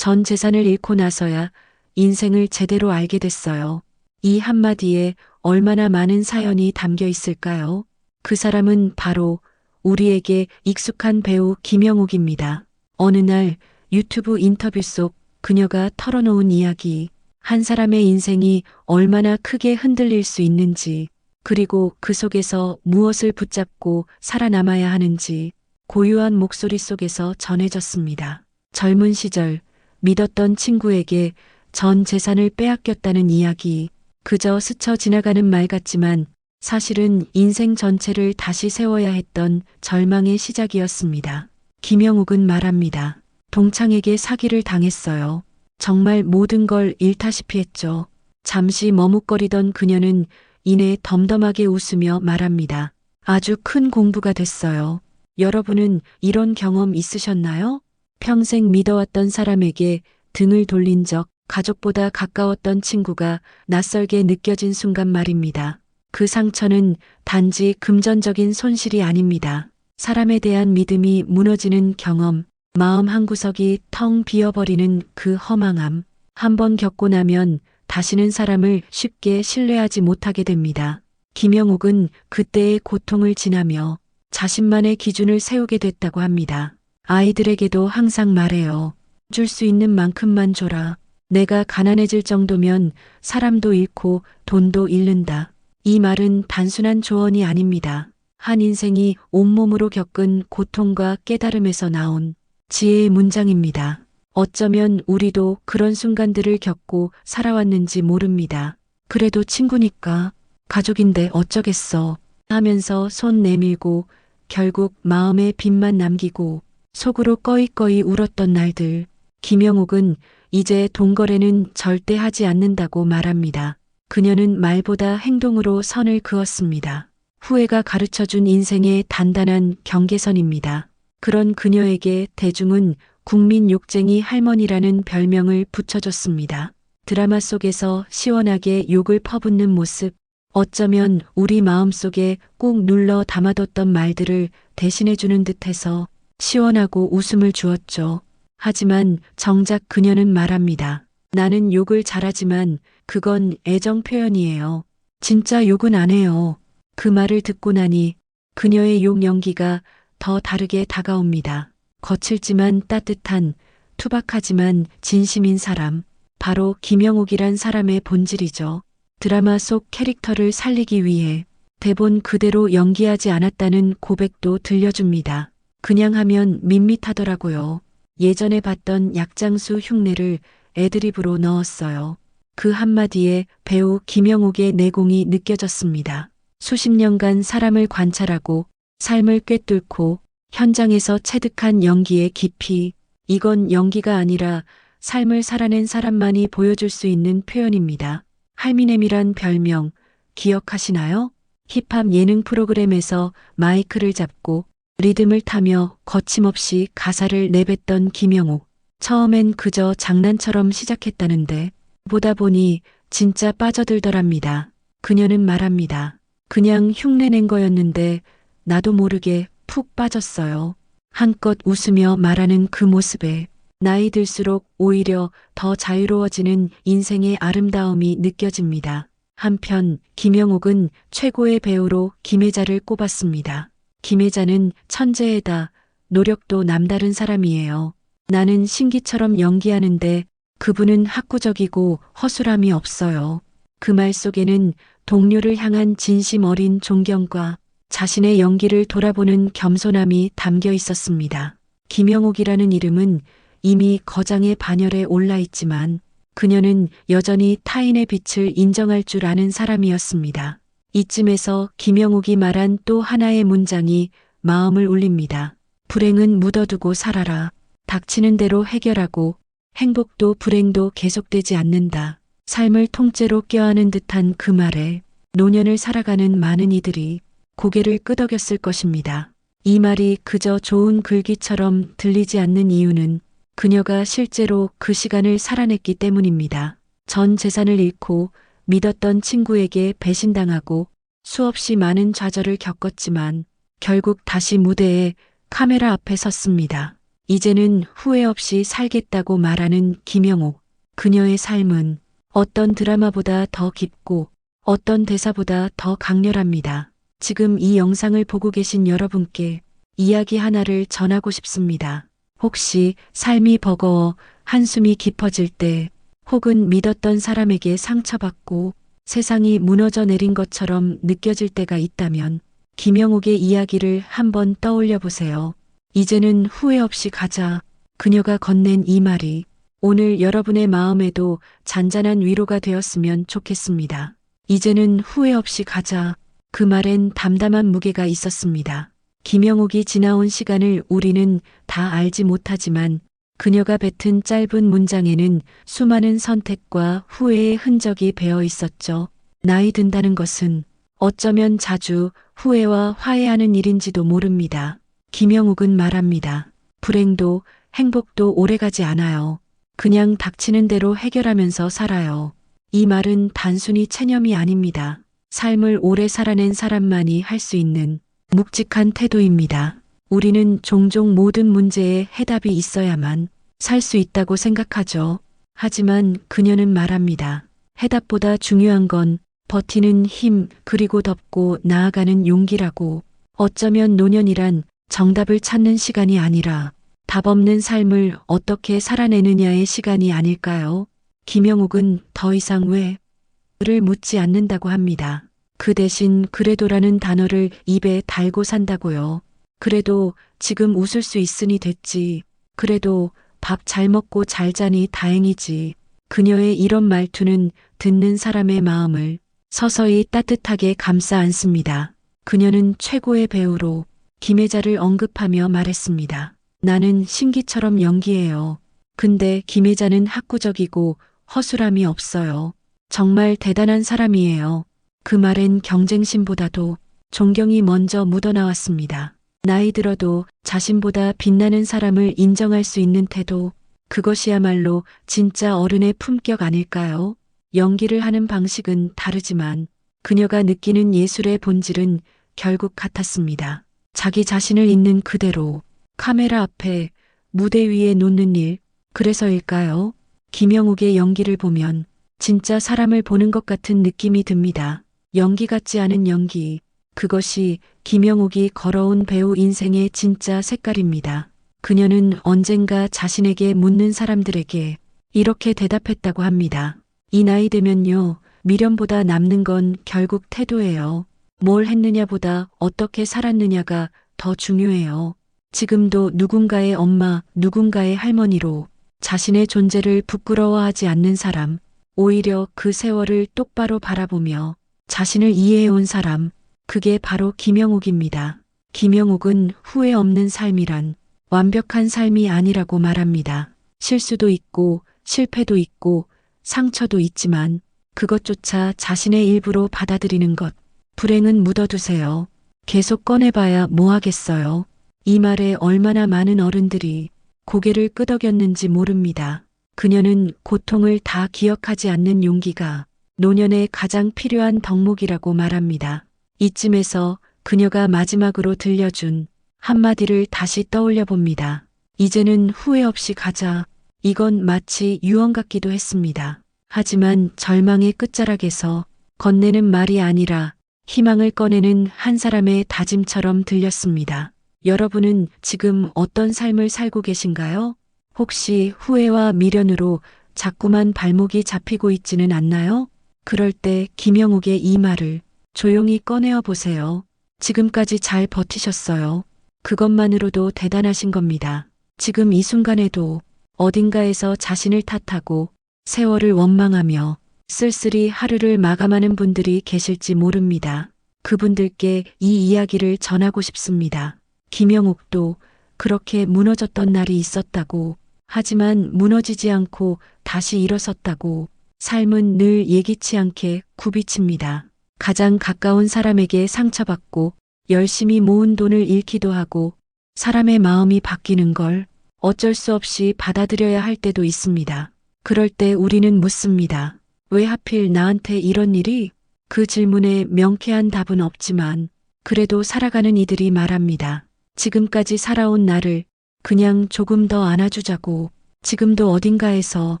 전 재산을 잃고 나서야 인생을 제대로 알게 됐어요. 이 한마디에 얼마나 많은 사연이 담겨 있을까요? 그 사람은 바로 우리에게 익숙한 배우 김영욱입니다. 어느 날 유튜브 인터뷰 속 그녀가 털어놓은 이야기, 한 사람의 인생이 얼마나 크게 흔들릴 수 있는지, 그리고 그 속에서 무엇을 붙잡고 살아남아야 하는지 고요한 목소리 속에서 전해졌습니다. 젊은 시절 믿었던 친구에게 전 재산을 빼앗겼다는 이야기, 그저 스쳐 지나가는 말 같지만 사실은 인생 전체를 다시 세워야 했던 절망의 시작이었습니다. 김영욱은 말합니다. 동창에게 사기를 당했어요. 정말 모든 걸 잃다시피 했죠. 잠시 머뭇거리던 그녀는 이내 덤덤하게 웃으며 말합니다. 아주 큰 공부가 됐어요. 여러분은 이런 경험 있으셨나요? 평생 믿어왔던 사람에게 등을 돌린 적, 가족보다 가까웠던 친구가 낯설게 느껴진 순간 말입니다. 그 상처는 단지 금전적인 손실이 아닙니다. 사람에 대한 믿음이 무너지는 경험, 마음 한구석이 텅 비어버리는 그 허망함, 한번 겪고 나면 다시는 사람을 쉽게 신뢰하지 못하게 됩니다. 김영욱은 그때의 고통을 지나며 자신만의 기준을 세우게 됐다고 합니다. 아이들에게도 항상 말해요. 줄 수 있는 만큼만 줘라. 내가 가난해질 정도면 사람도 잃고 돈도 잃는다. 이 말은 단순한 조언이 아닙니다. 한 인생이 온몸으로 겪은 고통과 깨달음에서 나온 지혜의 문장입니다. 어쩌면 우리도 그런 순간들을 겪고 살아왔는지 모릅니다. 그래도 친구니까, 가족인데 어쩌겠어 하면서 손 내밀고 결국 마음에 빚만 남기고 속으로 꺼이꺼이 울었던 날들. 김영욱은 이제 돈거래는 절대 하지 않는다고 말합니다. 그녀는 말보다 행동으로 선을 그었습니다. 후회가 가르쳐준 인생의 단단한 경계선입니다. 그런 그녀에게 대중은 국민 욕쟁이 할머니라는 별명을 붙여줬습니다. 드라마 속에서 시원하게 욕을 퍼붓는 모습, 어쩌면 우리 마음속에 꾹 눌러 담아뒀던 말들을 대신해주는 듯해서 시원하고 웃음을 주었죠. 하지만 정작 그녀는 말합니다. 나는 욕을 잘하지만 그건 애정 표현이에요. 진짜 욕은 안 해요. 그 말을 듣고 나니 그녀의 욕 연기가 더 다르게 다가옵니다. 거칠지만 따뜻한, 투박하지만 진심인 사람, 바로 김영욱이란 사람의 본질이죠. 드라마 속 캐릭터를 살리기 위해 대본 그대로 연기하지 않았다는 고백도 들려줍니다. 그냥 하면 밋밋하더라고요. 예전에 봤던 약장수 흉내를 애드립으로 넣었어요. 그 한마디에 배우 김영욱의 내공이 느껴졌습니다. 수십 년간 사람을 관찰하고 삶을 꿰뚫고 현장에서 체득한 연기의 깊이, 이건 연기가 아니라 삶을 살아낸 사람만이 보여줄 수 있는 표현입니다. 할미넴이란 별명 기억하시나요? 힙합 예능 프로그램에서 마이크를 잡고 리듬을 타며 거침없이 가사를 내뱉던 김영욱. 처음엔 그저 장난처럼 시작했다는데 보다 보니 진짜 빠져들더랍니다. 그녀는 말합니다. 그냥 흉내낸 거였는데 나도 모르게 푹 빠졌어요. 한껏 웃으며 말하는 그 모습에 나이 들수록 오히려 더 자유로워지는 인생의 아름다움이 느껴집니다. 한편 김영욱은 최고의 배우로 김혜자를 꼽았습니다. 김혜자는 천재에다 노력도 남다른 사람이에요. 나는 신기처럼 연기하는데 그분은 학구적이고 허술함이 없어요. 그 말 속에는 동료를 향한 진심 어린 존경과 자신의 연기를 돌아보는 겸손함이 담겨 있었습니다. 김영욱이라는 이름은 이미 거장의 반열에 올라 있지만 그녀는 여전히 타인의 빛을 인정할 줄 아는 사람이었습니다. 이쯤에서 김영욱이 말한 또 하나의 문장이 마음을 울립니다. 불행은 묻어두고 살아라. 닥치는 대로 해결하고 행복도 불행도 계속되지 않는다. 삶을 통째로 껴안은 듯한 그 말에 노년을 살아가는 많은 이들이 고개를 끄덕였을 것입니다. 이 말이 그저 좋은 글귀처럼 들리지 않는 이유는 그녀가 실제로 그 시간을 살아냈기 때문입니다. 전 재산을 잃고 믿었던 친구에게 배신당하고 수없이 많은 좌절을 겪었지만 결국 다시 무대에 카메라 앞에 섰습니다. 이제는 후회 없이 살겠다고 말하는 김영옥. 그녀의 삶은 어떤 드라마보다 더 깊고 어떤 대사보다 더 강렬합니다. 지금 이 영상을 보고 계신 여러분께 이야기 하나를 전하고 싶습니다. 혹시 삶이 버거워 한숨이 깊어질 때, 혹은 믿었던 사람에게 상처받고 세상이 무너져 내린 것처럼 느껴질 때가 있다면 김영옥의 이야기를 한번 떠올려 보세요. 이제는 후회 없이 가자. 그녀가 건넨 이 말이 오늘 여러분의 마음에도 잔잔한 위로가 되었으면 좋겠습니다. 이제는 후회 없이 가자. 그 말엔 담담한 무게가 있었습니다. 김영옥이 지나온 시간을 우리는 다 알지 못하지만 그녀가 뱉은 짧은 문장에는 수많은 선택과 후회의 흔적이 배어 있었죠. 나이 든다는 것은 어쩌면 자주 후회와 화해하는 일인지도 모릅니다. 김영옥은 말합니다. 불행도 행복도 오래가지 않아요. 그냥 닥치는 대로 해결하면서 살아요. 이 말은 단순히 체념이 아닙니다. 삶을 오래 살아낸 사람만이 할 수 있는 묵직한 태도입니다. 우리는 종종 모든 문제에 해답이 있어야만 살 수 있다고 생각하죠. 하지만 그녀는 말합니다. 해답보다 중요한 건 버티는 힘, 그리고 덮고 나아가는 용기라고. 어쩌면 노년이란 정답을 찾는 시간이 아니라 답 없는 삶을 어떻게 살아내느냐의 시간이 아닐까요? 김영옥은 더 이상 왜를 묻지 않는다고 합니다. 그 대신 그래도라는 단어를 입에 달고 산다고요. 그래도 지금 웃을 수 있으니 됐지. 그래도 밥 잘 먹고 잘 자니 다행이지. 그녀의 이런 말투는 듣는 사람의 마음을 서서히 따뜻하게 감싸 안습니다. 그녀는 최고의 배우로 김혜자를 언급하며 말했습니다. 나는 신기처럼 연기해요. 근데 김혜자는 학구적이고 허술함이 없어요. 정말 대단한 사람이에요. 그 말엔 경쟁심보다도 존경이 먼저 묻어나왔습니다. 나이 들어도 자신보다 빛나는 사람을 인정할 수 있는 태도, 그것이야말로 진짜 어른의 품격 아닐까요? 연기를 하는 방식은 다르지만 그녀가 느끼는 예술의 본질은 결국 같았습니다. 자기 자신을 있는 그대로 카메라 앞에, 무대 위에 놓는 일. 그래서일까요? 김영옥의 연기를 보면 진짜 사람을 보는 것 같은 느낌이 듭니다. 연기 같지 않은 연기. 그것이 김영옥이 걸어온 배우 인생의 진짜 색깔입니다. 그녀는 언젠가 자신에게 묻는 사람들에게 이렇게 대답했다고 합니다. 이 나이 되면요, 미련보다 남는 건 결국 태도예요. 뭘 했느냐보다 어떻게 살았느냐가 더 중요해요. 지금도 누군가의 엄마, 누군가의 할머니로 자신의 존재를 부끄러워하지 않는 사람, 오히려 그 세월을 똑바로 바라보며 자신을 이해해온 사람, 그게 바로 김영옥입니다. 김영옥은 후회 없는 삶이란 완벽한 삶이 아니라고 말합니다. 실수도 있고 실패도 있고 상처도 있지만 그것조차 자신의 일부로 받아들이는 것. 불행은 묻어두세요. 계속 꺼내봐야 뭐 하겠어요. 이 말에 얼마나 많은 어른들이 고개를 끄덕였는지 모릅니다. 그녀는 고통을 다 기억하지 않는 용기가 노년에 가장 필요한 덕목이라고 말합니다. 이쯤에서 그녀가 마지막으로 들려준 한마디를 다시 떠올려 봅니다. 이제는 후회 없이 가자. 이건 마치 유언 같기도 했습니다. 하지만 절망의 끝자락에서 건네는 말이 아니라 희망을 꺼내는 한 사람의 다짐처럼 들렸습니다. 여러분은 지금 어떤 삶을 살고 계신가요? 혹시 후회와 미련으로 자꾸만 발목이 잡히고 있지는 않나요? 그럴 때 김영옥의 이 말을 조용히 꺼내어 보세요. 지금까지 잘 버티셨어요. 그것만으로도 대단하신 겁니다. 지금 이 순간에도 어딘가에서 자신을 탓하고 세월을 원망하며 쓸쓸히 하루를 마감하는 분들이 계실지 모릅니다. 그분들께 이 이야기를 전하고 싶습니다. 김영옥도 그렇게 무너졌던 날이 있었다고, 하지만 무너지지 않고 다시 일어섰다고. 삶은 늘 예기치 않게 굽이칩니다. 가장 가까운 사람에게 상처받고 열심히 모은 돈을 잃기도 하고 사람의 마음이 바뀌는 걸 어쩔 수 없이 받아들여야 할 때도 있습니다. 그럴 때 우리는 묻습니다. 왜 하필 나한테 이런 일이? 그 질문에 명쾌한 답은 없지만 그래도 살아가는 이들이 말합니다. 지금까지 살아온 나를 그냥 조금 더 안아주자고. 지금도 어딘가에서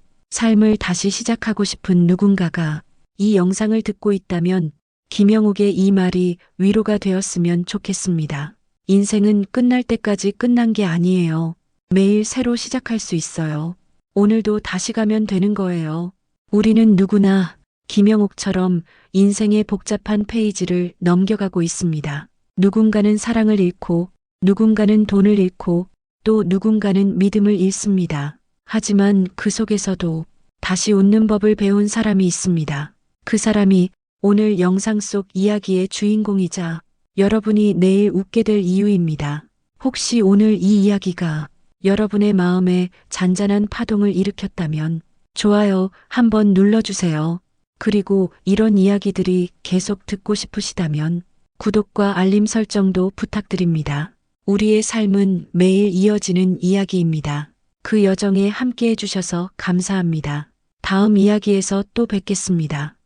삶을 다시 시작하고 싶은 누군가가 이 영상을 듣고 있다면 김영욱의 이 말이 위로가 되었으면 좋겠습니다. 인생은 끝날 때까지 끝난 게 아니에요. 매일 새로 시작할 수 있어요. 오늘도 다시 가면 되는 거예요. 우리는 누구나 김영욱처럼 인생의 복잡한 페이지를 넘겨가고 있습니다. 누군가는 사랑을 잃고, 누군가는 돈을 잃고, 또 누군가는 믿음을 잃습니다. 하지만 그 속에서도 다시 웃는 법을 배운 사람이 있습니다. 그 사람이 오늘 영상 속 이야기의 주인공이자 여러분이 내일 웃게 될 이유입니다. 혹시 오늘 이 이야기가 여러분의 마음에 잔잔한 파동을 일으켰다면 좋아요 한번 눌러주세요. 그리고 이런 이야기들이 계속 듣고 싶으시다면 구독과 알림 설정도 부탁드립니다. 우리의 삶은 매일 이어지는 이야기입니다. 그 여정에 함께 해주셔서 감사합니다. 다음 이야기에서 또 뵙겠습니다.